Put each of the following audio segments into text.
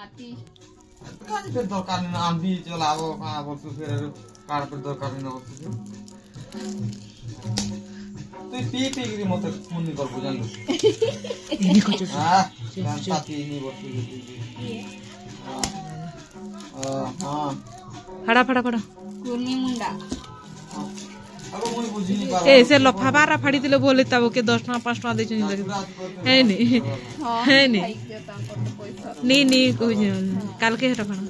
माटी काज पे दरकार न आंधी चलाबो का बोलतु फिर कार पे दरकार न होतु तू पी गिरी मत मुन्नी कर बुझान इनी को छ हां साथी नहीं बोलतु हां फड़ा फड़ा फड़ा कुर्मी मुंडा अब मुई बुझी नहीं पाबो ए से लफाबारा फाड़ी दिले बोले तब के 10 टका 5 टका दे छै है नी है नी नी कोइ काल के हटा फड़ा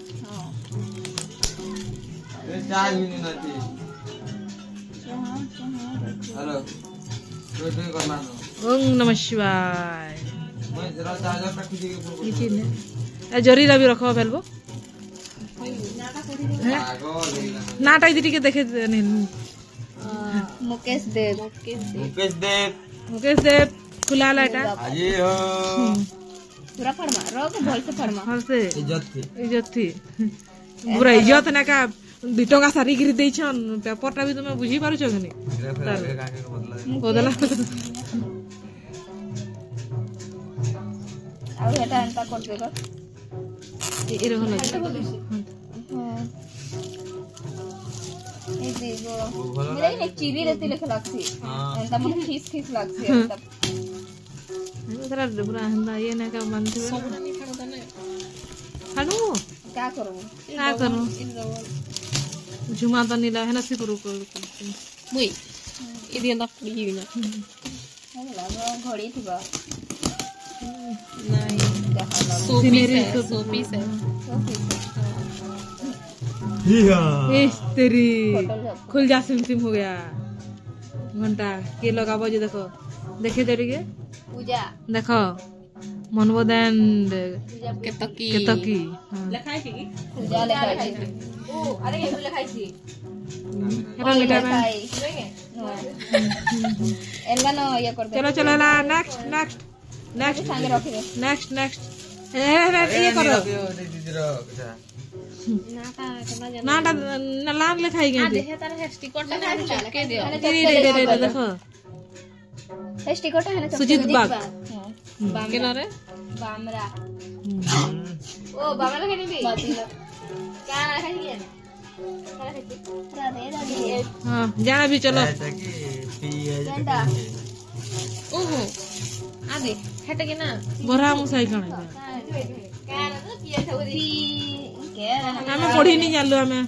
ए चाय भी नहीं नाती हेलो कोई करना ओम नमः शिवाय मैं जरा चार्जर रखी दी नीचे ने ए जरी रवि रखो बेलबो नाटा इधर के देखे मुकेश देव खुला लाटा अजी हो पूरा फरमा रोग बोल से फरमा हर से इज्जत थी पूरा इज्जत ना का 2 टका सारी गिरी देई छन पेपर टा भी तुम बुझी पारू छ गनी बदला आ हेटा अंता कर देबो ए रहल ए देखो मेरे ने चिरी रहती लिख लागसी अंता मन खीस लागसी अंता उधर पूरा हंदा ये ना का बनथे हालो क्या करूं झुमा तो नीला है ना सिपुरु को मुई इदी अंदा पड़ी ना होला घड़ी थिबा नहीं सोपी से इस तेरी खुल जा सिम हो गया घंटा के लगाबो जे देखो देखे देरी के पूजा देखो मनबोदन के तकी लिखाई छी पूजा लिखाई छी ओ अरे ये लिखाई छी हेरा लिखाई एनगा न ये कर दे चलो ला नेक्स्ट संगे रख दे नेक्स्ट ये करो नाटा लान लिखाई गई देखे तारे स्टिकर टा चिपके दियो दे देखो स्टिकर टा है ना सुजीत बाग के ना रे बामरा ओ बामरा के नहीं क्या खाई है हां जाना भी चलो ओहो आ दे हेटे के ना बरा मुसाई कण हमें पढ़ी नहीं जानलो हमें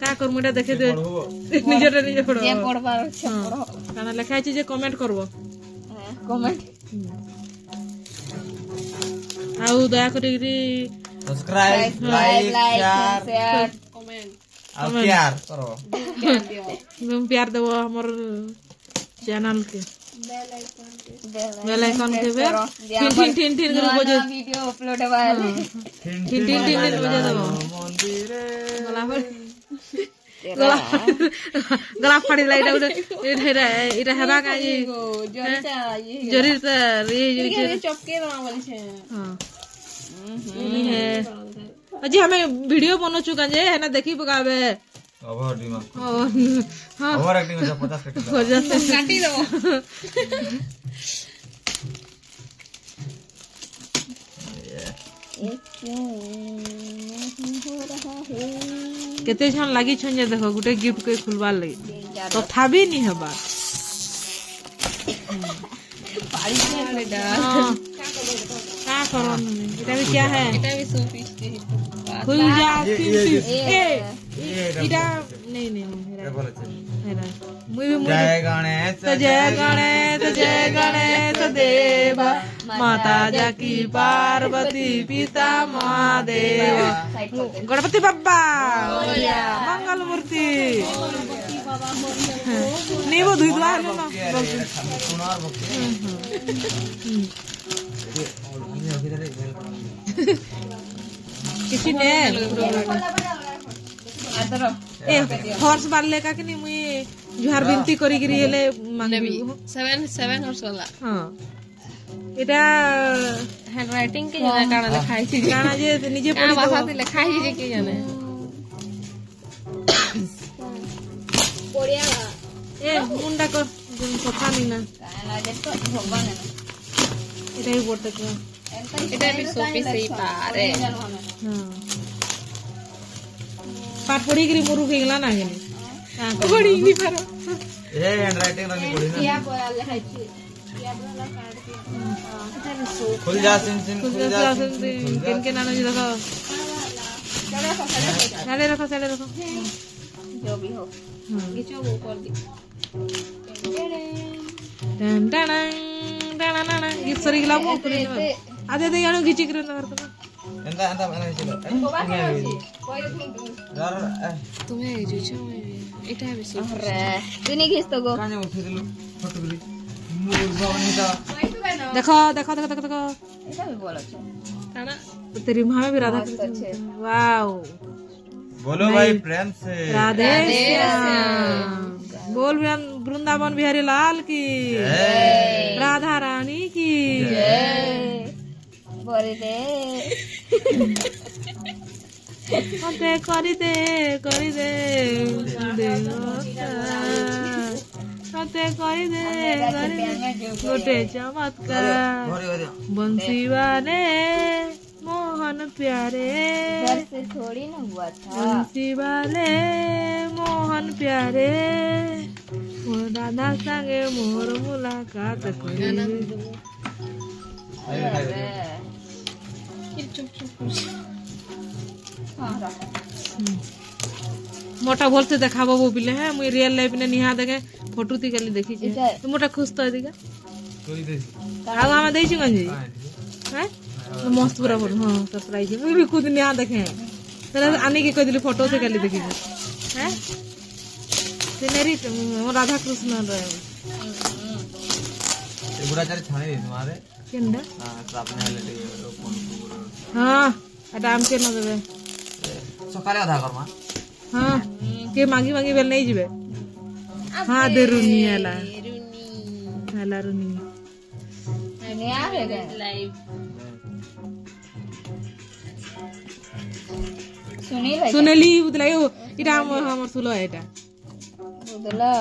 का कर मुडा देखे दे निजे पढ़ो जे पढ़बार छै पढ़ो काना लिखाई छी जे कमेंट करबो कमेंट आउ दया करी सब्सक्राइब लाइक शेयर कमेंट और प्यार करो तुम प्यार देबो हमर चैनल के बेल आइकन के ठिन कर बजे वीडियो अपलोड वाले ठिन बजे देबो मंदिरे गला फाड़ी लाइटा इटा हेबा का ये जरी से ये चपके बना बोली छे हां अजी हमें वीडियो बनो चुका जे है ना देखी पकावे ओवर दिमा हां ओवर एक्टिंग में 50 कट काटी दो केते छन लागी छन जे देखो गुटे गिफ्ट के खुलवार लगी तथा भी नहीं हबा पाड़ी से डर का करो इटा भी क्या है एटा भी सोपीस के खुल जा इटा नहीं हेरा जय गणेश देव माता जाकी पार्वती पिता महादेव गणपति बाबा मंगल मूर्ति नहीं वो धुई दुआ है ना किसी ने ए हॉर्स बार लेका कि नहीं मुई जुहार बिनती करी गिरी हेले मांगबी 7 हॉर्स वाला हां एटा हैंड राइटिंग के जाने काना लिखाई थी काना जे निजे पढ़ी भाषा से लिखाई जे के जाने कोरिया ए मुंडा को सफा नहीं ना काना जे तो भगवान है एटा ही बोलते এটা ବି ସୋପି ସେଇ ପାରେ पाठ पढ़ी करी मोरू फेंगला ना गने पढ़ी नहीं पारो ए हैंडराइटिंग रनी पड़ी ना क्या बोला लिखाई क्या बोला कार्ड के এটা भी सो खुल जा सिन कुछ किन के नानो जी देखो साले रखो जो भी हो खींचो वो कर दी डन डन डन डन ये सरी गला वो आधे दे यानो घिची करे ना करतो एंदा मैंने चलो कोई यार तुम्हें जुझो এটা ବି ସୋପି अरे तू नहीं खींच तो गो काने उठिलु फटुगली मोर भवनीता देखो देखो देखो देखो देखो এটা भी बोला छे କାଣା तेरी माँ भी राधा कृष्ण वाओ बोलो भाई प्रेम से राधे श्याम बोल वृंदावन बिहारी लाल की राधा रानी की बोले दे मते करी दे मते करी दे गोटे चमत्कार घरे घरे बंसी वाले मोहन प्यारे घर से थोड़ी ना हुआ था बंसी वाले मोहन प्यारे वो दादा संगे मोर मुलाकात करी अरे हाँ रख मोटा बोलते देखाबो वो बिले है मुई रियल लाइफ ने निहा देखे फोटो ती खाली देखी छे इधर। तो मोटा खुश तो दिगा कोई दे आगो हम देई छी गंजी हैं मस्त पूरा फोटो हां सरप्राइज मुई भी खुद निहा देखे तेरे आने की कोई दिली फोटो से खाली देखी छे हैं सिनेरी राधा कृष्ण रे बुढ़ा चारे छाने दे तुम्हारे केंदा हां तो आपने हेले फोन हां आराम के न देबे सकाले आधा करमा हां के मांगी मांगी बेल नहीं जिबे हां दे रुनी आला आला रुनी नया है गए लाइव सुनी भाई सुनेली उतलाई इटा हमर सुलो एटा बुदला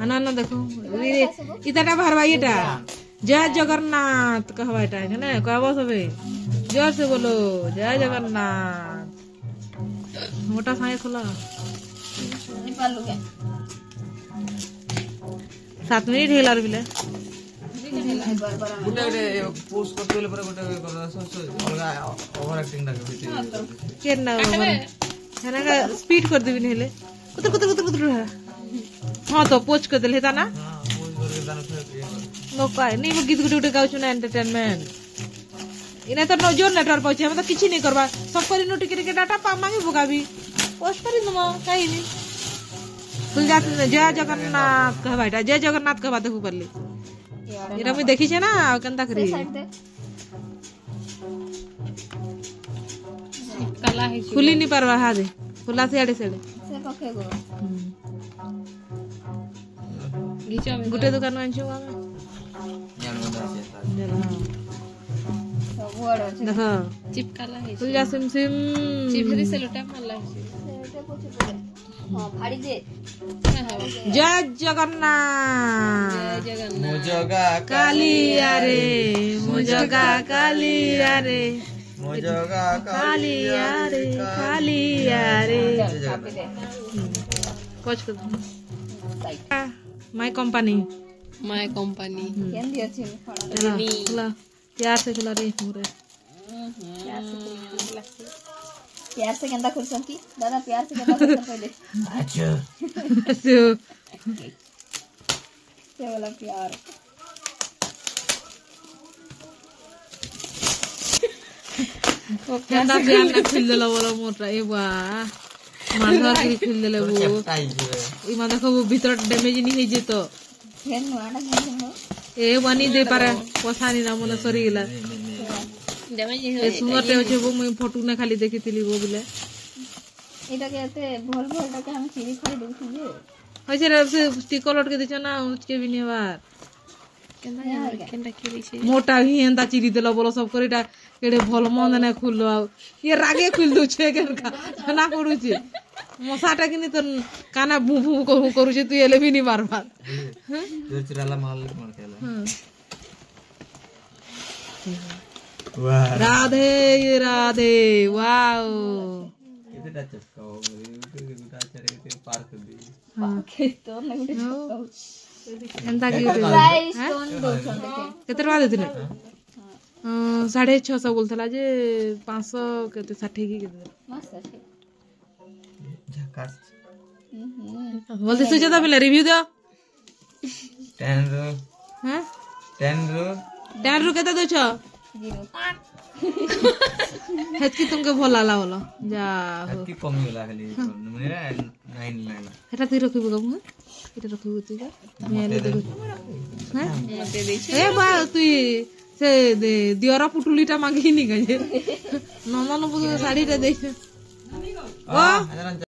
आना ना देखो इताटा भरवा एटा जय जगन्नाथ कहवा एटा है ना कहबो सबे जोर से बोलो जय जगन्नाथ मोटा साए खोला नेपाल लोग 7 मिनिट हेला रे बिले गुटे गुटे पोस्ट करते ले पर गुटे कर अलगा ओवर एक्टिंग ना करते केना है ना स्पीड कर देबी हेले कुतर कुतर कुतर कुतर हां तो पोच कर देले ता ना हां पोस्ट करके दान फिर नो काय नहीं वो गीत गुटे गाउछु ना एंटरटेनमेंट इने तो नो जोर नेटवर्क पाउछि हम तो किछि नहीं करबा सब करी नो टिके टिके डाटा पा मांगे बुगाबी पोस्ट करी दम काई नहीं सुन जात जय जगन्नाथ कहबा एटा जय जगन्नाथ कहबा देखु परली इरा मैं देखि छे ना केनता करी कला है खुली नहीं पारवा हा दे खुला से आड़े सेड़े से पके गो घिचो में गुटे दुकान आंछु आमे ज्ञान बता से सब बड़ আছে देखो चिपकाला है खुल जा सिम सिम चिपरी से लोटा मारला है এটা পছে পড়ে हां फाड़ी दे जय जगन्नाथ जय जगन्नाथ मोजगा कालिया रे मुजगा कालिया रे मोजगा कालिया रे छापे दे कोच कर साइड माय कंपनी माय कंपनी केन दियो छी फड़ा चला चला प्यार से चला रे मोरे प्यार से केंदा खुलसन की दादा प्यार से केंदा खुलसन पहले अच्छा सो ये वाला प्यार केंदा प्यार ना खुल देला बोला मोटा ए बा माधर की खुल देले वो टाई जे ई मा देखो वो भीतर डैमेज नहीं है जे तो फेन नुआना केन हो ए बनी दे पारे पोसानी ना मन सरी गेला डैमेज ए सुंदर टे होचे वो मैं फोटो ना खाली देखितिली वो बिले এটা কেতে ভল ভলটাকে আমি চিনি খাই দেখি যে होचे रे से स्टिकर लटके दिछ ना उसके भी नहीं बार केंदा केली छे मोटा ही एंदा चिरी देला बोलो सब करिटा केडे भल मन ना खुललो ये रागे खुल दो छे केन का ना पड़ू छे मसाटा किनी तो काना भू भू करू छे तू एले भी नहीं मार बार जो चिराला माल मार केला राधे राधे वाओ କେତେଟା ଚଟକା ଗୋଟା ଚାରି ପାର କରିଦେବି କେତେ ନା ଗୋଟେ ଏନ୍ତା କି ପ୍ରାଇସ୍ ଷ୍ଟୋନ୍ ଦଉଛନ୍ତି କେତେ ଟଙ୍କା ଦେଇଥିଲେ 650 ବୋଲଥିଲା ଯେ 500 କେତେ 60 କି କେତେ ମସ୍ତ ଅଛି ଝାକାସ बोलते सुजाता पहले रिव्यू दो 10 रो हैं 10 रो 10 रू केते दोछ 0 हेतकी तुमके भल लागला बोलो जा हो की कमी होला खाली म्हणजे 9 लागला हेटा तू रखिबो गम एटा रखिबो तू का मेले देखो हैं मते देछि ए बा तू से दियरा पुटुलीटा मांगी नी गजे नमन साड़ी रे देख आ